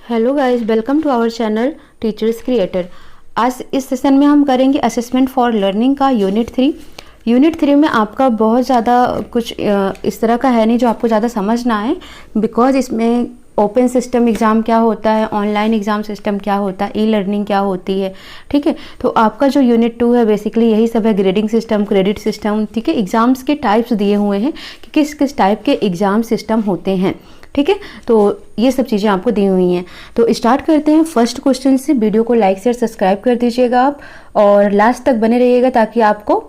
Hello guys, welcome to our channel teachers creator. आज इस session में हम करेंगे असेसमेंट फॉर लर्निंग का यूनिट 3 में आपका बहुत ज़्यादा कुछ इस तरह का है नहीं जो आपको ज़्यादा समझ ना आए, बिकॉज इसमें ओपन सिस्टम एग्ज़ाम क्या होता है, ऑनलाइन एग्ज़ाम सिस्टम क्या होता है, ई लर्निंग क्या होती है। ठीक है, तो आपका जो यूनिट 2 है बेसिकली यही सब है, ग्रेडिंग सिस्टम, क्रेडिट सिस्टम। ठीक है, एग्ज़ाम्स के टाइप्स दिए हुए हैं कि किस किस टाइप के एग्ज़ाम सिस्टम होते हैं। ठीक है, तो ये सब चीज़ें आपको दी हुई हैं। तो स्टार्ट करते हैं फर्स्ट क्वेश्चन से। वीडियो को लाइक शेयर सब्सक्राइब कर दीजिएगा आप, और लास्ट तक बने रहिएगा ताकि आपको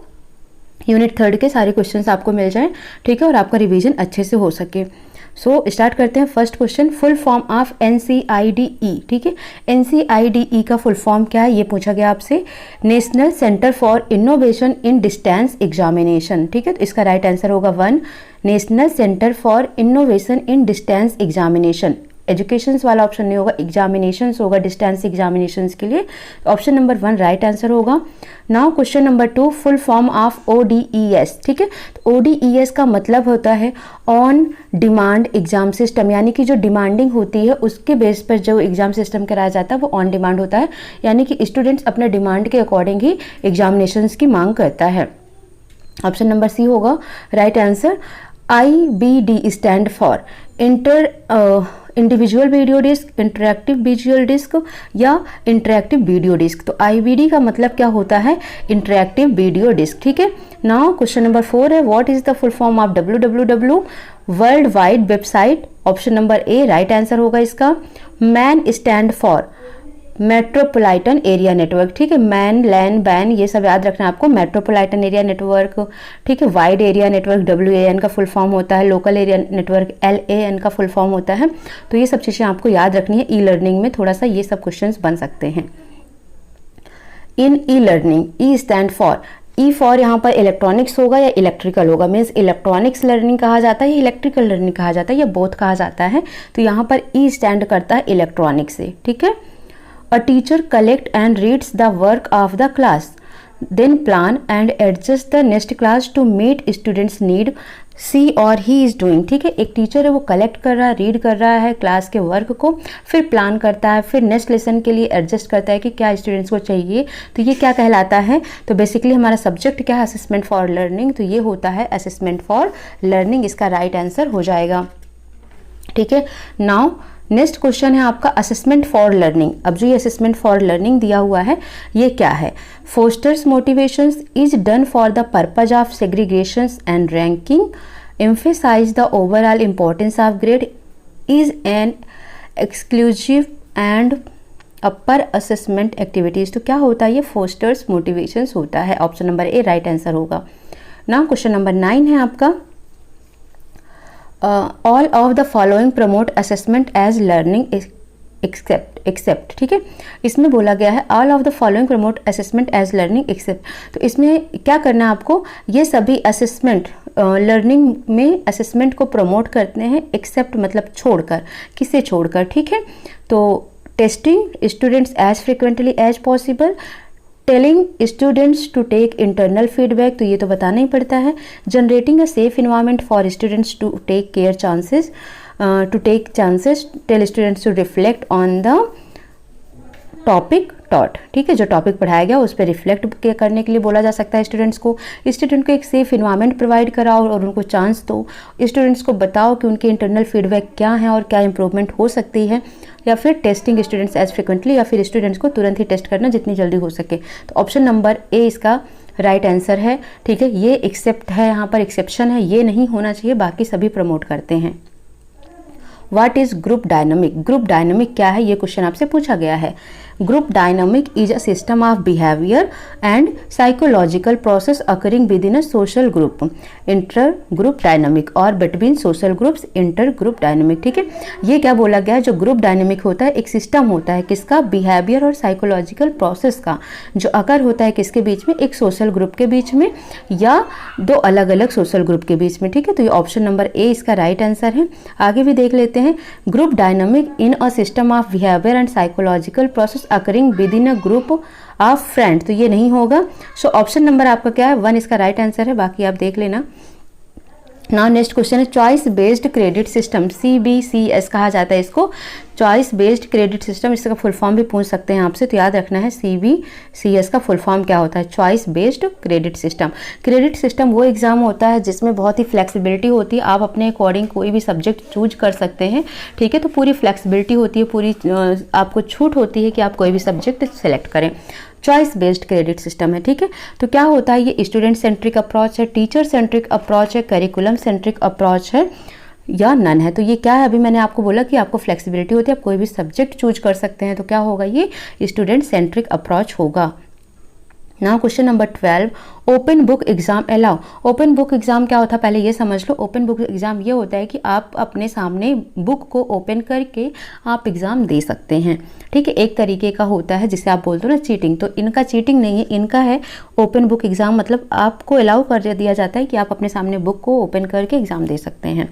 यूनिट 3 के सारे क्वेश्चंस आपको मिल जाएं। ठीक है, और आपका रिवीजन अच्छे से हो सके। सो स्टार्ट करते हैं first question. Full form of NCIDE। ठीक है, NCIDE का फुल फॉर्म क्या है ये पूछा गया आपसे। National centre for innovation in distance examination. ठीक है, तो इसका राइट आंसर होगा 1, national centre for innovation in distance examination. Educations वाला ऑप्शन नहीं होगा, एग्जामिनेशंस होगा डिस्टेंस एग्जामिनेशंस के लिए। ऑप्शन नंबर 1 राइट आंसर होगा। Now question number 2, full form of ODES। ठीक है, तो ODES का मतलब होता है ऑन डिमांड एग्जाम सिस्टम, यानी कि जो डिमांडिंग होती है उसके बेस पर जो एग्जाम सिस्टम कराया जाता है वो ऑन डिमांड होता है, यानी कि स्टूडेंट्स अपने डिमांड के अकॉर्डिंग ही एग्जामिनेशंस की मांग करता है। ऑप्शन नंबर सी होगा right answer. IBD stand for individual video disk, interactive visual disk या इंटरैक्टिव वीडियो डिस्क। तो IBD का मतलब क्या होता है, इंटरैक्टिव वीडियो डिस्क। ठीक है, नाउ क्वेश्चन नंबर 4 है, what is the full form of WWW, world wide website. Option number A right answer होगा इसका। Man stand for metropolitan area network. ठीक है, मैन, लैन, बैन ये सब याद रखना है आपको। Metropolitan area network. ठीक है, वाइड एरिया नेटवर्क WAN का फुल फॉर्म होता है। लोकल एरिया नेटवर्क LAN का फुल फॉर्म होता है। तो ये सब चीज़ें आपको याद रखनी है। ई लर्निंग में थोड़ा सा ये सब क्वेश्चंस बन सकते हैं। In e learning, e stand for, e for यहाँ पर इलेक्ट्रॉनिक्स होगा या इलेक्ट्रिकल होगा, मीन्स इलेक्ट्रॉनिक्स लर्निंग कहा जाता है या इलेक्ट्रिकल लर्निंग कहा जाता है या बोथ कहा जाता है। तो यहाँ पर ई स्टैंड करता है इलेक्ट्रॉनिक्स से। ठीक है, A teacher collects and reads the work of the class, then plan and adjust the next class to meet students' need she or he is doing। ठीक है, एक टीचर है वो कलेक्ट कर रहा है, रीड कर रहा है क्लास के वर्क को, फिर प्लान करता है, फिर नेक्स्ट लेसन के लिए एडजस्ट करता है कि क्या स्टूडेंट्स को चाहिए। तो ये क्या कहलाता है, तो बेसिकली हमारा सब्जेक्ट क्या है, असेसमेंट फॉर लर्निंग। तो ये होता है असेसमेंट फॉर लर्निंग, इसका राइट आंसर हो जाएगा। ठीक है, नाउ नेक्स्ट क्वेश्चन है आपका असेसमेंट फॉर लर्निंग। अब जो ये असेसमेंट फॉर लर्निंग दिया हुआ है ये क्या है। Fosters motivations, is done for the purpose of segregations and ranking, emphasise the overall importance of grade, is an exclusive and upper assessment activities. तो क्या होता है ये, फोस्टर्स मोटिवेशंस होता है। Option number A right answer होगा। ना question number 9 है आपका, all of the following promote assessment as learning except. ठीक है, इसमें बोला गया है all of the following promote assessment as learning except. तो इसमें क्या करना है आपको, ये सभी असेसमेंट लर्निंग में असेसमेंट को प्रमोट करते हैं, एक्सेप्ट मतलब छोड़कर, किसे छोड़कर। ठीक है, तो testing students as frequently as possible, telling students to take internal feedback, तो ये तो बताना ही पड़ता है। Generating a safe environment for students to take care chances, tell students to reflect on the topic taught. ठीक है, जो टॉपिक पढ़ाया गया उस पर रिफ्लेक्ट करने के लिए बोला जा सकता है स्टूडेंट्स को। स्टूडेंट को एक सेफ इन्वायरमेंट प्रोवाइड कराओ और उनको चांस दो। स्टूडेंट्स को बताओ कि उनके इंटरनल फीडबैक क्या है और क्या इंप्रूवमेंट हो सकती है। या फिर टेस्टिंग स्टूडेंट्स एज फ्रिक्वेंटली, या फिर स्टूडेंट्स को तुरंत ही टेस्ट करना जितनी जल्दी हो सके। तो ऑप्शन नंबर ए इसका राइट आंसर है। ठीक है, ये एक्सेप्ट है, यहाँ पर एक्सेप्शन है, ये नहीं होना चाहिए, बाकी सभी प्रमोट करते हैं। What is group dynamic, group dynamic क्या है ये क्वेश्चन आपसे पूछा गया है। Group dynamic is a system of behaviour and psychological process occurring within a social group. Inter group dynamic और between social groups inter group dynamic. ठीक है, ये क्या बोला गया है, जो ग्रुप डायनामिक होता है एक सिस्टम होता है किसका, बिहेवियर और साइकोलॉजिकल प्रोसेस का, जो अकर होता है किसके बीच में, एक सोशल ग्रुप के बीच में या दो अलग अलग सोशल ग्रुप के बीच में। ठीक है, तो ये ऑप्शन नंबर ए इसका राइट आंसर है। आगे भी देख लेते हैं, group dynamic in a system of behaviour and psychological process occurring within a group of friend, तो ये नहीं होगा। सो ऑप्शन नंबर आपका क्या है, 1 इसका राइट आंसर है, बाकी आप देख लेना। नाउ नेक्स्ट क्वेश्चन है choice based credit system, CBCS कहा जाता है इसको। चॉइस बेस्ड क्रेडिट सिस्टम, इसका फुल फॉर्म भी पूछ सकते हैं आपसे, तो याद रखना है CBCS का फुल फॉर्म क्या होता है, choice based credit system. Credit system वो एग्जाम होता है जिसमें बहुत ही फ्लेक्सिबिलिटी होती है, आप अपने अकॉर्डिंग कोई भी सब्जेक्ट चूज कर सकते हैं, ठीक है। तो पूरी फ्लेक्सिबिलिटी होती है, पूरी आपको छूट होती है कि आप कोई भी सब्जेक्ट सेलेक्ट करें। चॉइस बेस्ड क्रेडिट सिस्टम है, ठीक है। तो क्या होता है, ये स्टूडेंट सेंट्रिक अप्रोच है, टीचर सेंट्रिक अप्रोच है, करिकुलम सेंट्रिक अप्रोच है या नन है। तो ये क्या है, अभी मैंने आपको बोला कि आपको फ्लेक्सिबिलिटी होती है, आप कोई भी सब्जेक्ट चूज कर सकते हैं, तो क्या होगा, ये स्टूडेंट सेंट्रिक अप्रोच होगा। Now question number 12, open book exam allow. Open book exam क्या होता है, पहले ये समझ लो। ओपन बुक एग्जाम ये होता है कि आप अपने सामने बुक को ओपन करके आप एग्जाम दे सकते हैं, ठीक है। एक तरीके का होता है जिसे आप बोलते हो ना चीटिंग, तो इनका चीटिंग नहीं है, इनका है ओपन बुक एग्जाम, मतलब आपको अलाउ कर दिया जाता है कि आप अपने सामने बुक को ओपन करके एग्जाम दे सकते हैं।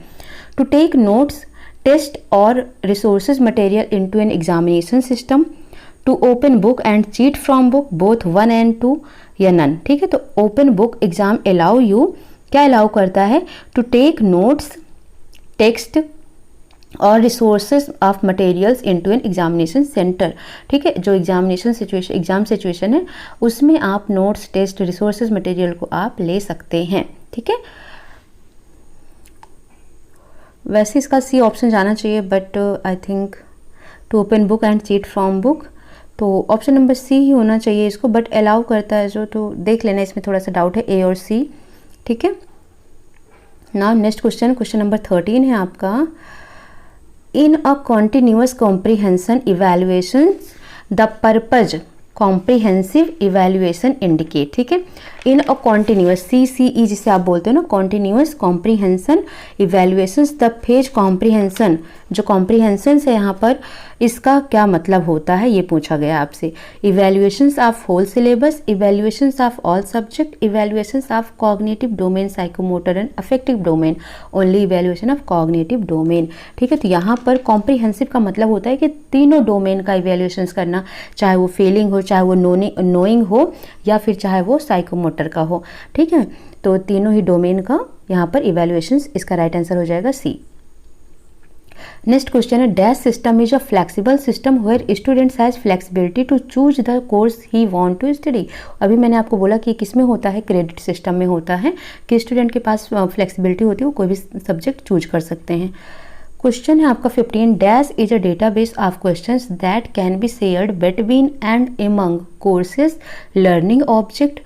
टू टेक नोट्स, टेस्ट और resources material into an examination system, to open book and cheat from book, both 1 and 2 या नन, ठीक है। तो open book exam allow you, क्या अलाउ करता है, टू टेक नोट्स, टेक्स्ट और resources of materials into an examination center, ठीक है। जो एग्जाम सिचुएशन है उसमें आप नोट्स, टेस्ट, रिसोर्सेज मटेरियल को आप ले सकते हैं, ठीक है। वैसे इसका सी ऑप्शन जाना चाहिए, but I think to open book and cheat from book, तो ऑप्शन नंबर सी ही होना चाहिए इसको, बट अलाउ करता है जो, तो देख लेना, इसमें थोड़ा सा डाउट है, ए और सी, ठीक है। नाउ नेक्स्ट क्वेश्चन नंबर 13 है आपका, in a continuous comprehension evaluation the purpose comprehensive evaluation indicate, ठीक है। इन अ कॉन्टिन्यूअस, CCE जिसे आप बोलते हो ना, continuous comprehension evaluation the phase comprehension, जो कॉम्प्रीहेंशन है यहाँ पर, इसका क्या मतलब होता है ये पूछा गया आपसे। Evaluations of whole syllabus, evaluations of all subject, evaluations of cognitive domain, psychomotor and affective domain, only evaluation of cognitive domain, ठीक है। तो यहाँ पर कॉम्प्रीहेंसिव का मतलब होता है कि तीनों डोमेन का इवैल्यूएशंस करना, चाहे वो फीलिंग हो, चाहे वो नोइंग हो, या फिर चाहे वो साइकोमोटर का हो, ठीक है। तो तीनों ही डोमेन का यहाँ पर इवैल्यूएशंस, इसका राइट आंसर हो जाएगा सी। नेक्स्ट क्वेश्चन है, dash system is a flexible system where students has flexibility to choose the course he want to study. अभी मैंने आपको बोला कि किस में होता है, क्रेडिट सिस्टम में होता है कि स्टूडेंट के पास फ्लेक्सिबिलिटी होती है, वो कोई भी सब्जेक्ट चूज कर सकते हैं। क्वेश्चन है आपका 15, dash is a database of questions that can be shared between and among courses, learning object,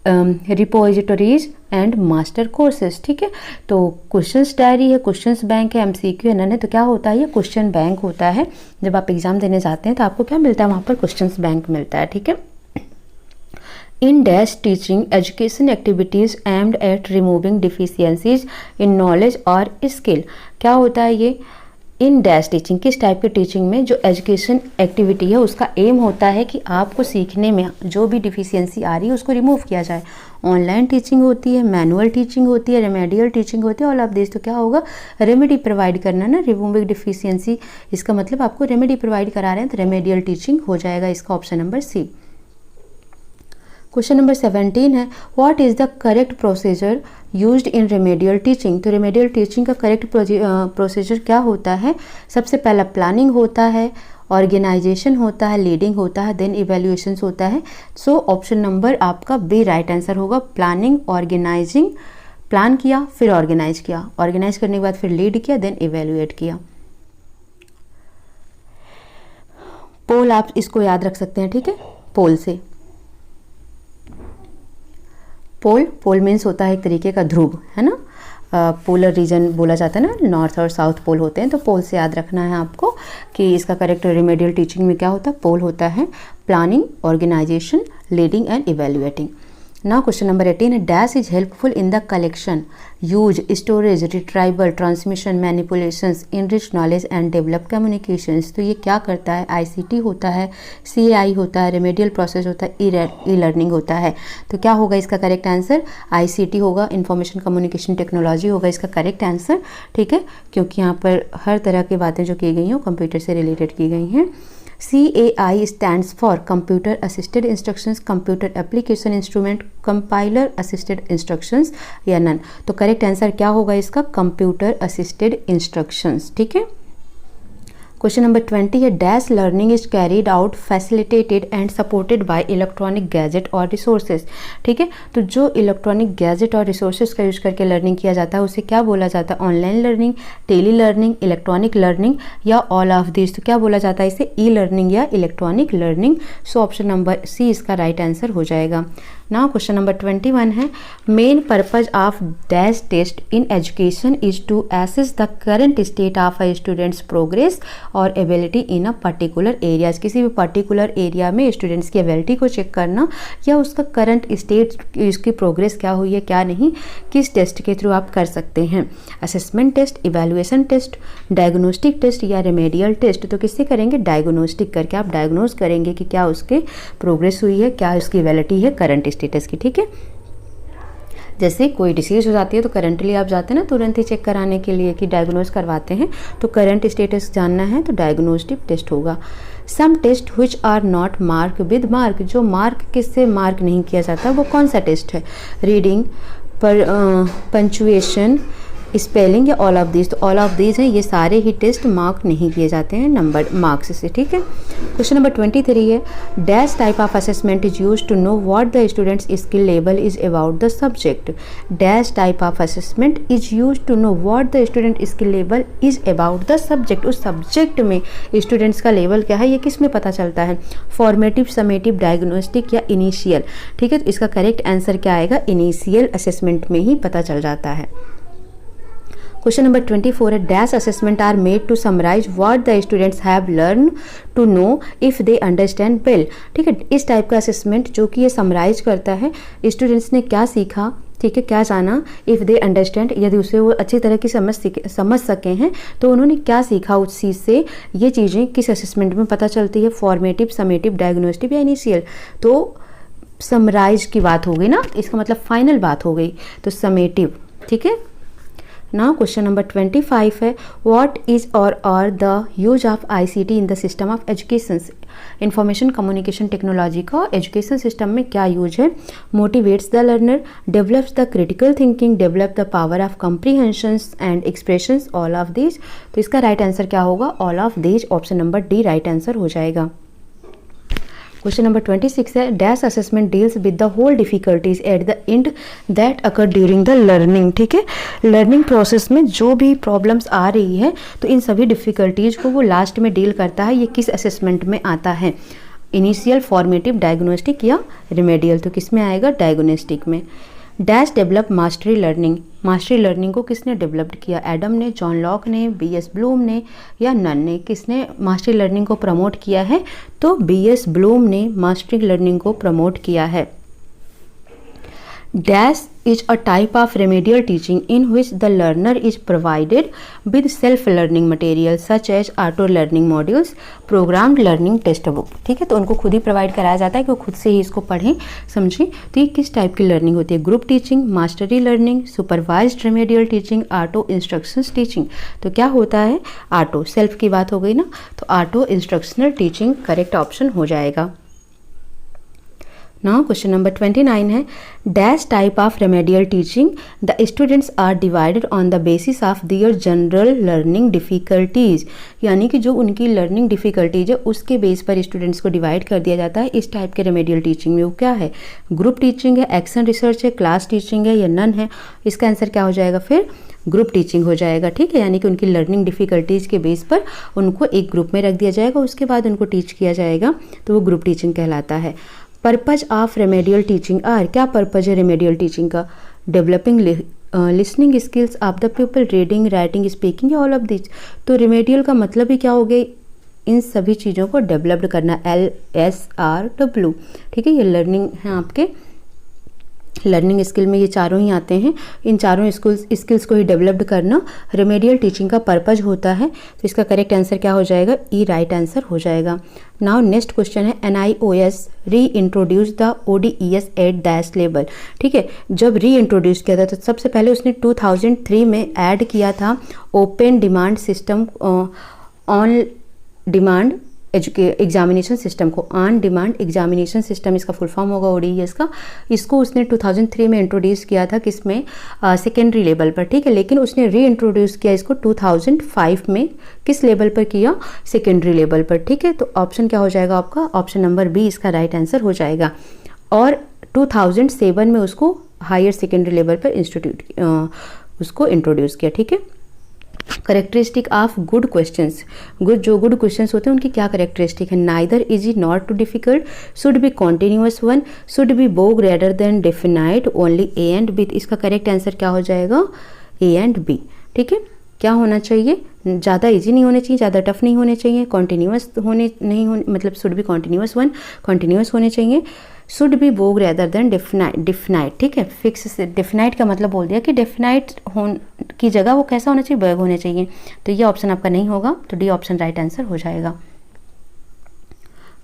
repositories and master courses, ठीक है। तो क्वेश्चंस डायरी है, क्वेश्चंस बैंक है, MCQ है, नन है। तो क्या होता है, ये क्वेश्चन बैंक होता है। जब आप एग्जाम देने जाते हैं तो आपको क्या मिलता है, वहाँ पर क्वेश्चंस बैंक मिलता है, ठीक है। In dash teaching education activities aimed at removing deficiencies in knowledge और स्किल, क्या होता है ये, इन डैश टीचिंग, किस टाइप की टीचिंग में जो एजुकेशन एक्टिविटी है उसका एम होता है कि आपको सीखने में जो भी डिफिशियंसी आ रही है उसको रिमूव किया जाए। ऑनलाइन टीचिंग होती है, मैनुअल टीचिंग होती है, रेमेडियल टीचिंग होती है, और आप देख तो क्या होगा, रेमेडी प्रोवाइड करना ना, रिमूविंग डिफिशियंसी, इसका मतलब आपको रेमेडी प्रोवाइड करा रहे हैं, तो रेमेडियल टीचिंग हो जाएगा इसका option number C. Question number 17 है, what is the correct procedure used in remedial teaching. तो रेमेडियल टीचिंग का करेक्ट प्रोसीजर क्या होता है, सबसे पहला प्लानिंग होता है, ऑर्गेनाइजेशन होता है, लीडिंग होता है, देन इवैल्यूएशन होता है। सो ऑप्शन नंबर आपका बी राइट आंसर होगा, प्लानिंग, ऑर्गेनाइजिंग, प्लान किया फिर ऑर्गेनाइज किया, ऑर्गेनाइज करने के बाद फिर लीड किया, देन इवैल्यूएट किया। पोल आप इसको याद रख सकते हैं, ठीक है, पोल से। पोल मीन्स होता है एक तरीके का ध्रुव, है ना, पोलर रीजन बोला जाता है ना, नॉर्थ और साउथ पोल होते हैं, तो पोल से याद रखना है आपको कि इसका करेक्ट रेमेडियल टीचिंग में क्या होता है, पोल होता है, प्लानिंग, ऑर्गेनाइजेशन, लीडिंग एंड इवैल्यूएटिंग। नाउ क्वेश्चन नंबर 18 है, dash is helpful in the collection, use, storage, retrieval, transmission, manipulations, enrich knowledge and develop communications. तो ये क्या करता है, ICT होता है, CAI होता है, रेमेडियल प्रोसेस होता है, ई लर्निंग होता है। तो क्या होगा इसका करेक्ट आंसर, ICT होगा, इंफॉर्मेशन कम्युनिकेशन टेक्नोलॉजी होगा इसका करेक्ट आंसर, ठीक है, क्योंकि यहाँ पर हर तरह की बातें जो की गई हैं वो कंप्यूटर से रिलेटेड की गई हैं। CAI stands for Computer Assisted Instructions, Computer Application Instrument, Compiler Assisted Instructions या नन। तो करेक्ट आंसर क्या होगा इसका, कंप्यूटर असिस्टेड इंस्ट्रक्शंस, ठीक है। क्वेश्चन नंबर 20 है dash learning is carried out facilitated and supported by electronic gadget और resources. ठीक है, तो जो इलेक्ट्रॉनिक गैजेट और रिसोर्सेज का यूज करके लर्निंग किया जाता है उसे क्या बोला जाता है? Online learning, tele learning, electronic learning या ऑल ऑफ दिस। तो क्या बोला जाता है इसे? ई लर्निंग या electronic learning. So option number C इसका राइट आंसर हो जाएगा। नाउ क्वेश्चन नंबर 21 है main purpose of dash test in education is to assess the current state of a students progress और ability in a particular areas. किसी भी particular area में students की ability को check करना या उसका करंट स्टेट, उसकी प्रोग्रेस क्या हुई है क्या नहीं, किस टेस्ट के थ्रू आप कर सकते हैं? Assessment test, evaluation test, diagnostic test या रेमेडियल टेस्ट। तो किससे करेंगे? डायग्नोस्टिक करके आप डायग्नोज करेंगे कि क्या उसके प्रोग्रेस हुई है, क्या उसकी एबिलिटी है करंट स्टेटस की। ठीक है, जैसे कोई डिसीज हो जाती है तो करंटली आप जाते हैं ना तुरंत ही चेक कराने के लिए कि डायग्नोज करवाते हैं, तो करंट स्टेटस जानना है तो डायग्नोस्टिक टेस्ट होगा। Some test which are not mark with mark, जो मार्क किससे मार्क नहीं किया जाता वो कौन सा टेस्ट है? रीडिंग, पंचुएशन, स्पेलिंग या ऑल ऑफ दीज। तो ऑल ऑफ दीज हैं, ये सारे ही टेस्ट मार्क नहीं किए जाते हैं नंबर मार्क्स से। ठीक है, क्वेश्चन नंबर 23 है dash type of assessment is use to know what the students skill level is about the subject. Dash type of assessment is use to know what the student skill level is about the subject. उस subject में students का level क्या है ये किस में पता चलता है? फॉर्मेटिव, समेटिव, डायग्नोस्टिक या इनिशियल। ठीक है, तो इसका करेक्ट आंसर क्या आएगा? इनिशियल असेसमेंट में ही पता चल जाता है। क्वेश्चन नंबर 24 है dash assessment are made to summarise what the students have learn to know if they understand well. ठीक है, इस टाइप का असेसमेंट जो कि ये समराइज करता है स्टूडेंट्स ने क्या सीखा, ठीक है, क्या जाना, इफ़ दे अंडरस्टैंड, यदि उसे वो अच्छी तरह की समझ सके हैं तो उन्होंने क्या सीखा उस चीज़ से, ये चीज़ें किस असेसमेंट में पता चलती है? फॉर्मेटिव, समेटिव, डायग्नोस्टिक या इनिशियल। तो समराइज की बात हो गई ना, इसका मतलब फाइनल बात हो गई, तो समेटिव। ठीक है, नाउ क्वेश्चन नंबर 25 है व्हाट इज और are the use of ICT in the system of education. Information communication technology का एजुकेशन सिस्टम में क्या यूज है? Motivates the learner, develops the critical thinking, develop the power of comprehensions and expressions, all of these. तो इसका right answer क्या होगा? All of these. Option number D right answer हो जाएगा। क्वेश्चन नंबर 26 है dash assessment deals with the whole difficulties at the end that occur during the learning. ठीक है, learning process में जो भी प्रॉब्लम्स आ रही है तो इन सभी डिफिकल्टीज को वो लास्ट में डील करता है। ये किस असेसमेंट में आता है? इनिशियल, फॉर्मेटिव, डायग्नोस्टिक या रिमेडियल। तो किस में आएगा? डायग्नोस्टिक में। Dash develop mastery learning. Mastery learning को किसने डेवलप्ड किया? एडम ने, जॉन लॉक ने, BS ब्लूम ने या नन ने? किसने मास्टरी लर्निंग को प्रमोट किया है? तो BS ब्लूम ने मास्टरी लर्निंग को प्रमोट किया है। Dash is a type of remedial teaching in which the learner is provided with self-learning material such as auto-learning modules, programmed learning test book। ठीक है, तो उनको खुद ही प्रोवाइड कराया जाता है कि वो खुद से ही इसको पढ़ें समझें। तो ये किस टाइप की लर्निंग होती है? Group teaching, mastery learning, supervised remedial teaching, auto instructions teaching. तो क्या होता है? ऑटो, सेल्फ की बात हो गई ना, तो auto instructional teaching correct option हो जाएगा। नाउ क्वेश्चन नंबर 29 है dash type of remedial teaching the students are divided on the basis of their general learning difficulties. यानी कि जो उनकी लर्निंग डिफ़िकल्टीज है उसके बेस पर स्टूडेंट्स को डिवाइड कर दिया जाता है। इस टाइप के रेमेडियल टीचिंग में वो क्या है? ग्रुप टीचिंग है, एक्शन रिसर्च है, क्लास टीचिंग है या नन है? इसका आंसर क्या हो जाएगा फिर? ग्रुप टीचिंग हो जाएगा। ठीक है, यानी कि उनकी लर्निंग डिफ़िकल्टीज़ के बेस पर उनको एक ग्रुप में रख दिया जाएगा, उसके बाद उनको टीच किया जाएगा, तो वो ग्रुप टीचिंग कहलाता है। Purpose of remedial teaching are, क्या पर्पज है रेमेडियल टीचिंग का? Developing listening skills of the people, reading, writing, speaking या ऑल ऑफ दिस। तो रेमेडियल का मतलब ही क्या हो गया? इन सभी चीज़ों को डेवलप्ड करना, LSRW। ठीक है, ये लर्निंग है आपके लर्निंग स्किल में, ये चारों ही आते हैं। इन चारों स्किल्स को ही डेवलप्ड करना रेमेडियल टीचिंग का पर्पज होता है। तो इसका करेक्ट आंसर क्या हो जाएगा? ई राइट आंसर हो जाएगा। नाउ नेक्स्ट क्वेश्चन है NIOS re introduce the ODS at dash level. ठीक है, जब री इंट्रोड्यूस किया था तो सबसे पहले उसने 2003 में ऐड किया था open demand system on demand examination system को, ऑन डिमांड एग्जामिनेशन सिस्टम इसका फुल फॉर्म होगा ODES का। इसको उसने 2003 में इंट्रोड्यूस किया था, किसमें, सेकेंडरी लेवल पर, ठीक है। लेकिन उसने री इंट्रोड्यूस किया इसको 2005 में, किस लेवल पर किया, सेकेंडरी लेवल पर, ठीक है। तो ऑप्शन क्या हो जाएगा आपका, ऑप्शन नंबर बी इसका राइट आंसर हो जाएगा। और 2007 में उसको हायर सेकेंडरी लेवल पर उसको इंट्रोड्यूस किया, ठीक है। करेक्टरिस्टिक ऑफ गुड क्वेश्चंस, जो गुड क्वेश्चंस होते हैं उनकी क्या करेक्टरिस्टिक है, neither easy not too difficult, should be continuous one, should be vague rather than definite, only A and B. इसका करेक्ट आंसर क्या हो जाएगा, ए एंड बी, ठीक है। क्या होना चाहिए, ज़्यादा इजी नहीं होने चाहिए, ज़्यादा टफ नहीं होने चाहिए, कॉन्टिन्यूअस मतलब should be continuous one, continuous होने चाहिए, should be vague rather than definite, ठीक है। फिक्स, डिफिनाइट का मतलब बोल दिया कि डिफिनाइट की जगह वो कैसा होना चाहिए, वर्ग होने चाहिए। तो ये ऑप्शन आपका नहीं होगा, तो डी ऑप्शन राइट आंसर हो जाएगा।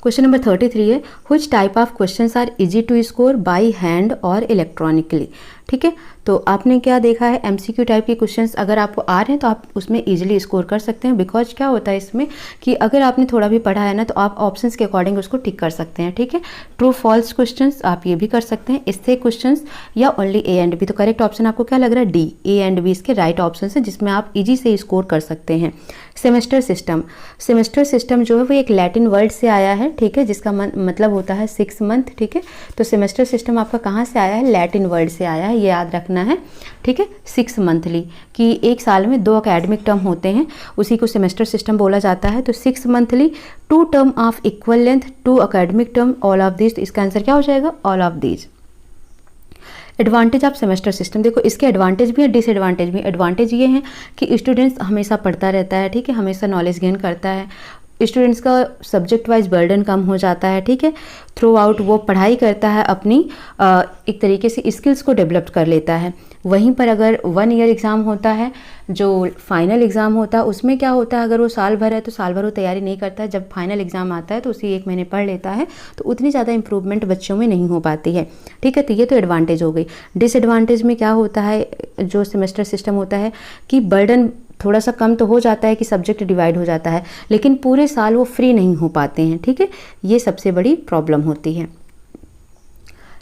क्वेश्चन नंबर 33 है, which type of questions are easy to score by hand और इलेक्ट्रॉनिकली, ठीक है। तो आपने क्या देखा है, MCQ टाइप के क्वेश्चंस अगर आपको आ रहे हैं तो आप उसमें इजीली स्कोर कर सकते हैं, बिकॉज क्या होता है इसमें कि अगर आपने थोड़ा भी पढ़ा है ना तो आप ऑप्शंस के अकॉर्डिंग उसको टिक कर सकते हैं, ठीक है। ट्रू फॉल्स क्वेश्चंस आप ये भी कर सकते हैं, इससे क्वेश्चंस, या ओनली ए एंड बी। तो करेक्ट ऑप्शन आपको क्या लग रहा है, डी, ए एंड बी इसके राइट ऑप्शन है, जिसमें आप इजी से स्कोर कर सकते हैं। सेमेस्टर सिस्टम, सेमेस्टर सिस्टम जो है वो एक लैटिन वर्ड से आया है, ठीक है, जिसका मतलब होता है 6 मंथ, ठीक है। तो सेमेस्टर सिस्टम आपका कहाँ से आया है, लैटिन वर्ड से आया है, ये याद रखना है, ठीक है। 6 मंथली कि एक साल में 2 एकेडमिक टर्म होते हैं, उसी को सेमेस्टर सिस्टम बोला जाता है। तो 6 monthly, 2 term of equal length, 2 academic term, all of this. तो इसका आंसर क्या हो जाएगा, all of this. Advantage of semester system, देखो इसके एडवांटेज भी है, डिसएडवांटेज भी। एडवांटेज ये है कि स्टूडेंट्स हमेशा पढ़ता रहता है, ठीक है, हमेशा नॉलेज गेन करता है, स्टूडेंट्स का सब्जेक्ट वाइज बर्डन कम हो जाता है, ठीक है। थ्रू आउट वो पढ़ाई करता है, अपनी एक तरीके से स्किल्स को डेवलप कर लेता है। वहीं पर अगर 1 ईयर एग्ज़ाम होता है, जो फाइनल एग्ज़ाम होता है, उसमें क्या होता है, अगर वो साल भर है तो साल भर वो तैयारी नहीं करता है, जब फाइनल एग्ज़ाम आता है तो उसी 1 महीने पढ़ लेता है, तो उतनी ज़्यादा इंप्रूवमेंट बच्चों में नहीं हो पाती है, ठीक है। तो ये तो एडवांटेज हो गई। डिसएडवांटेज में क्या होता है, जो सेमेस्टर सिस्टम होता है कि बर्डन थोड़ा सा कम तो हो जाता है कि सब्जेक्ट डिवाइड हो जाता है, लेकिन पूरे साल वो फ्री नहीं हो पाते हैं, ठीक है। ये सबसे बड़ी प्रॉब्लम होती है।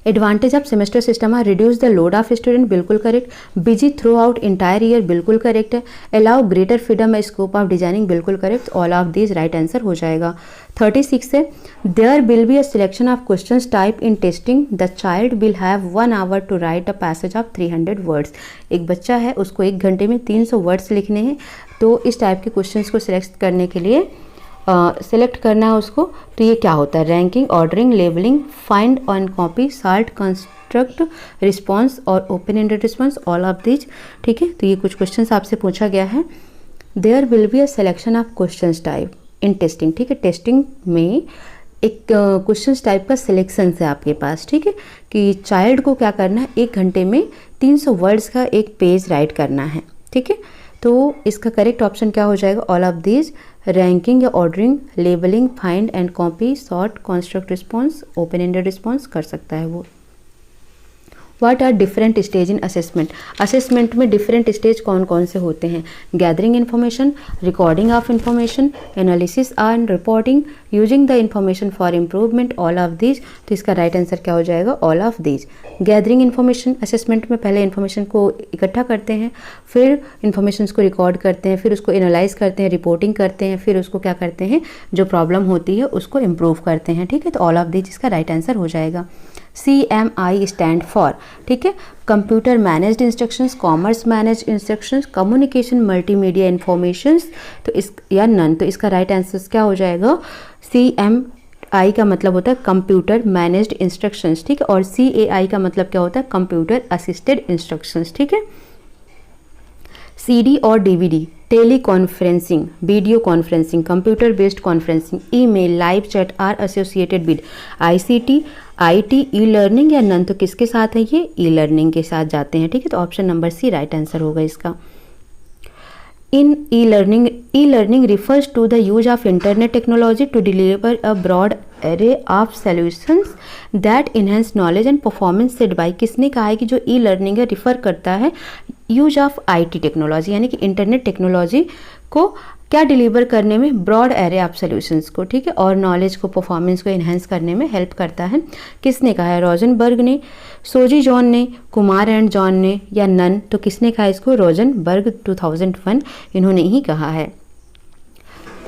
एडवांटेज ऑफ सेमेस्टर सिस्टम है, reduce the load of student, बिल्कुल correct. Busy throughout entire year, बिल्कुल करेक्ट है। अलाउ ग्रेटर फ्रीडम है स्कोप ऑफ डिजाइनिंग, बिल्कुल correct. All of this right answer हो जाएगा। 36 है, there will be a selection of questions type in testing, the child will have 1 hour to write a passage of 300 words. एक बच्चा है, उसको 1 घंटे में 300 वर्ड्स लिखने हैं। तो इस टाइप के क्वेश्चंस को सिलेक्ट करने के लिए सेलेक्ट करना है उसको। तो ये क्या होता है, ranking, ordering, labelling, find on copy, sort, construct, response और open ended response, all of this, ठीक है। तो ये कुछ क्वेश्चंस आपसे पूछा गया है। There will be a selection of questions type in testing, ठीक है। टेस्टिंग में एक क्वेश्चंस टाइप का सिलेक्शन है आपके पास, ठीक है, कि चाइल्ड को क्या करना है, 1 घंटे में 300 वर्ड्स का एक पेज राइट करना है, ठीक है। तो इसका करेक्ट ऑप्शन क्या हो जाएगा, ऑल ऑफ दिस। रैंकिंग या ordering, labelling, find and copy, sort, construct response, open ended response कर सकता है वो। What are different stage in assessment, assessment में डिफरेंट स्टेज कौन कौन से होते हैं, gathering information, recording of information, analysis and reporting, using the information for improvement, all of this. तो इसका राइट आंसर क्या हो जाएगा, all of this. Gathering information, assessment में पहले इन्फॉर्मेशन को इकट्ठा करते हैं, फिर इन्फॉर्मेशन को रिकॉर्ड करते हैं, फिर उसको एनालाइज करते हैं, रिपोर्टिंग करते हैं, फिर उसको क्या करते हैं, जो प्रॉब्लम होती है उसको इम्प्रूव करते हैं, ठीक है। तो ऑल ऑफ दिस इसका राइट आंसर हो जाएगा। CMI स्टैंड फॉर, ठीक है, computer managed instructions, commerce managed instructions, communication multimedia informations, तो इस या नन। तो इसका राइट आंसर क्या हो जाएगा, CMI का मतलब होता है कंप्यूटर मैनेज्ड इंस्ट्रक्शंस, ठीक है, और CAI का मतलब क्या होता है, कंप्यूटर असिस्टेड इंस्ट्रक्शंस, ठीक है। CD और DVD, tele conferencing, video conferencing, computer based conferencing, email, live chat are associated with ICT, IT, e learning या नन। तो किसके साथ है ये, ई लर्निंग के साथ जाते हैं, ठीक है। तो option number C right answer होगा इसका। In e learning refers to the use of internet technology to deliver a broad array of solutions that enhance knowledge and performance set by, किसने कहा है कि जो ई लर्निंग है refer करता है यूज ऑफ IT टेक्नोलॉजी, यानी कि इंटरनेट टेक्नोलॉजी को क्या डिलीवर करने में, ब्रॉड एरे ऑफ सॉल्यूशंस को, ठीक है, और नॉलेज को, परफॉर्मेंस को इन्हेंस करने में हेल्प करता है। किसने कहा है? रोजनबर्ग ने, सोजी जॉन ने, कुमार एंड जॉन ने, या नन? तो किसने कहा इसको? रोजनबर्ग 2001 इन्होंने ही कहा है।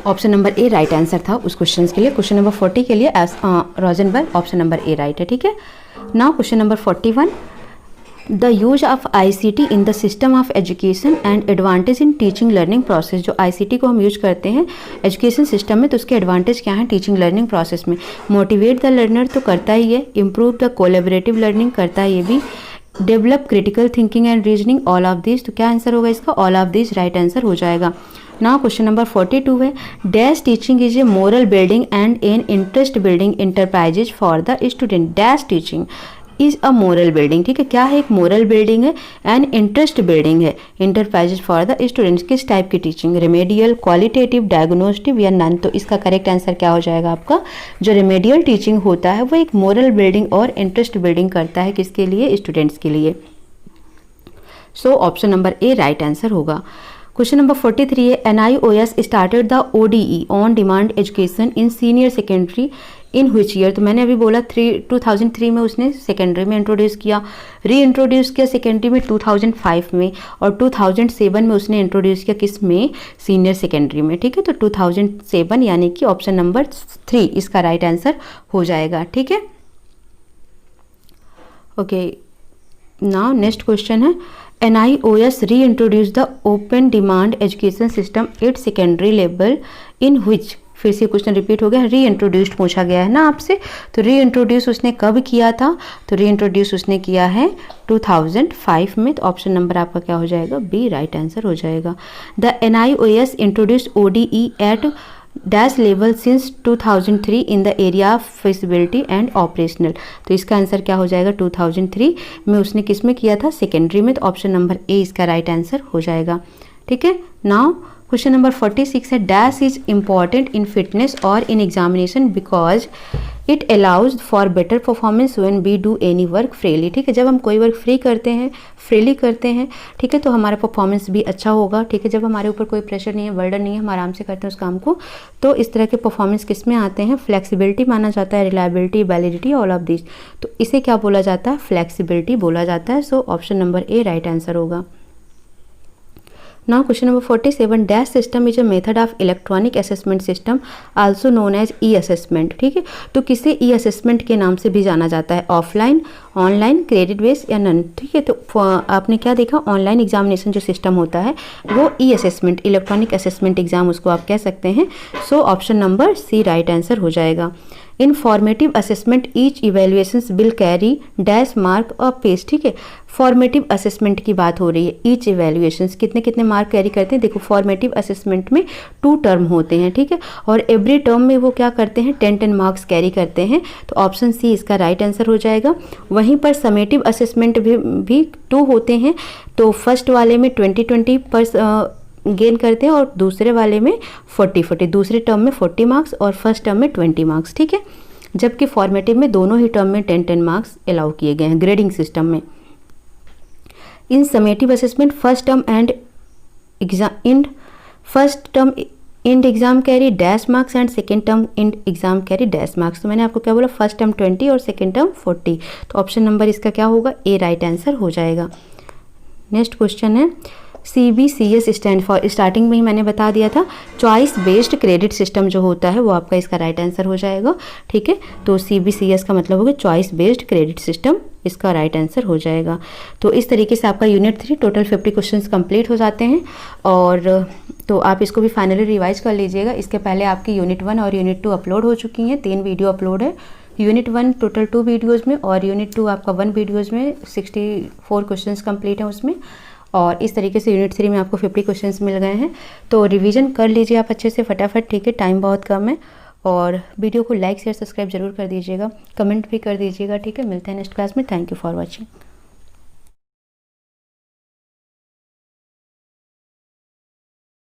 Option number A right answer था उस क्वेश्चन के लिए। क्वेश्चन नंबर 40 के लिए Rosenberg, option number A right है, ठीक है। Now question number 41, the use of ICT in the system of education and advantage in teaching learning process. जो ICT को हम यूज करते हैं एजुकेशन सिस्टम में, तो उसके एडवांटेज क्या है टीचिंग लर्निंग प्रोसेस में? मोटिवेट द लर्नर तो करता ही है, इम्प्रूव द कोलेबरेटिव लर्निंग करता है ये भी, develop critical thinking and reasoning, all of this. तो क्या आंसर होगा इसका? All of this right answer हो जाएगा। नाउ क्वेश्चन नंबर 42 है, dash teaching is a moral building and an interest building enterprises for the student. Dash teaching is a moral building, ठीक है, क्या है? एक मोरल बिल्डिंग है एंड इंटरेस्ट बिल्डिंग है इंटरप्राइजेज फॉर द स्टूडेंट्स। किस type की टीचिंग? रेमेडियल, क्वालिटेटिव, डायग्नोस्टिव या नन? तो इसका करेक्ट आंसर क्या हो जाएगा आपका? जो रेमेडियल टीचिंग होता है वो एक मोरल बिल्डिंग और इंटरेस्ट बिल्डिंग करता है, किसके लिए? स्टूडेंट्स के लिए। सो option number A right answer होगा। क्वेश्चन नंबर 43 है, NIOS started the ODE on demand education in senior secondary in which year? तो मैंने अभी बोला 2003 में उसने सेकेंडरी में इंट्रोड्यूस किया, री इंट्रोड्यूस किया सेकेंडरी में 2005 में, और 2007 में उसने इंट्रोड्यूस किया किस में? सीनियर सेकेंडरी में, ठीक है। तो 2007 यानी कि ऑप्शन नंबर 3 इसका राइट आंसर हो जाएगा, ठीक है। ओके, नाउ नेक्स्ट क्वेश्चन है, NIOS reintroduced the open demand education system at secondary level in which? फिर से क्वेश्चन रिपीट हो गया, री इंट्रोड्यूस्ड पूछा गया है ना आपसे, तो री इंट्रोड्यूस उसने कब किया था? तो री इंट्रोड्यूस उसने किया है 2005 में। तो ऑप्शन नंबर आपका क्या हो जाएगा? बी राइट आंसर हो जाएगा। The NIOS introduced ODE at dash level since 2003 in the area of feasibility and operational. तो इसका आंसर क्या हो जाएगा? 2003 में उसने किस में किया था? सेकेंडरी में। तो ऑप्शन नंबर ए इसका राइट आंसर हो जाएगा, ठीक है। नाउ क्वेश्चन नंबर 46 है, dash is important in fitness और in examination because it allows for better performance when we do any work freely, ठीक है। जब हम कोई वर्क फ्रीली करते हैं, ठीक है, तो हमारा परफॉर्मेंस भी अच्छा होगा, ठीक है। जब हमारे ऊपर कोई प्रेशर नहीं है, बर्डन नहीं है, हम आराम से करते हैं उस काम को, तो इस तरह के परफॉर्मेंस किस में आते हैं? फ्लेक्सिबिलिटी माना जाता है, reliability, validity, all of this. तो इसे क्या बोला जाता है? फ्लेक्सिबिलिटी बोला जाता है। So option number A right answer होगा। Now question number 47, dash system is a method of electronic assessment system also known as e assessment, ठीक है। तो किसे ई असेसमेंट के नाम से भी जाना जाता है? ऑफलाइन, ऑनलाइन, क्रेडिट बेस्ड या नन, ठीक है। तो आपने क्या देखा? ऑनलाइन एग्जामिनेशन जो सिस्टम होता है वो e assessment, electronic assessment exam उसको आप कह सकते हैं। So option number C right answer हो जाएगा। In formative assessment each evaluations will carry dash mark और पेज, ठीक है। फॉर्मेटिव असेसमेंट की बात हो रही है, ईच इवेल्युएशंस कितने कितने मार्क कैरी करते हैं? देखो फॉर्मेटिव असेसमेंट में 2 टर्म होते हैं, ठीक है, और एवरी टर्म में वो क्या करते हैं? 10 मार्क्स कैरी करते हैं। तो ऑप्शन सी इसका राइट आंसर हो जाएगा। वहीं पर समेटिव असेसमेंट भी 2 होते हैं, तो फर्स्ट वाले में 20 पर गेन करते हैं और दूसरे वाले में 40, दूसरे टर्म में 40 मार्क्स और फर्स्ट टर्म में 20 मार्क्स, ठीक है। जबकि फॉर्मेटिव में दोनों ही टर्म में 10 मार्क्स अलाउ किए गए हैं ग्रेडिंग सिस्टम में। In summative assessment first term end exam carry dash marks and second term end exam carry dash marks. तो मैंने आपको क्या बोला? फर्स्ट टर्म 20 और सेकेंड टर्म 40। तो ऑप्शन नंबर इसका क्या होगा? ए राइट आंसर हो जाएगा। नेक्स्ट क्वेश्चन है, CBCS स्टैंड फॉर, स्टार्टिंग में ही मैंने बता दिया था, चॉइस बेस्ड क्रेडिट सिस्टम जो होता है वो आपका इसका राइट आंसर हो जाएगा, ठीक है। तो CBCS का मतलब होगा चॉइस बेस्ड क्रेडिट सिस्टम, इसका राइट आंसर हो जाएगा। तो इस तरीके से आपका यूनिट 3 टोटल 50 क्वेश्चंस कंप्लीट हो जाते हैं। और तो आप इसको भी फाइनली रिवाइज कर लीजिएगा। इसके पहले आपकी यूनिट 1 और यूनिट 2 अपलोड हो चुकी हैं, 3 वीडियो अपलोड है। यूनिट 1 टोटल 2 वीडियोज़ में और यूनिट 2 आपका 1 वीडियोज़ में 64 क्वेश्चंस कंप्लीट हैं उसमें। और इस तरीके से यूनिट 3 में आपको 50 क्वेश्चंस मिल गए हैं। तो रिवीजन कर लीजिए आप अच्छे से फटाफट, ठीक है, टाइम बहुत कम है। और वीडियो को लाइक शेयर सब्सक्राइब जरूर कर दीजिएगा, कमेंट भी कर दीजिएगा, ठीक है। मिलते हैं नेक्स्ट क्लास में। Thank you for watching.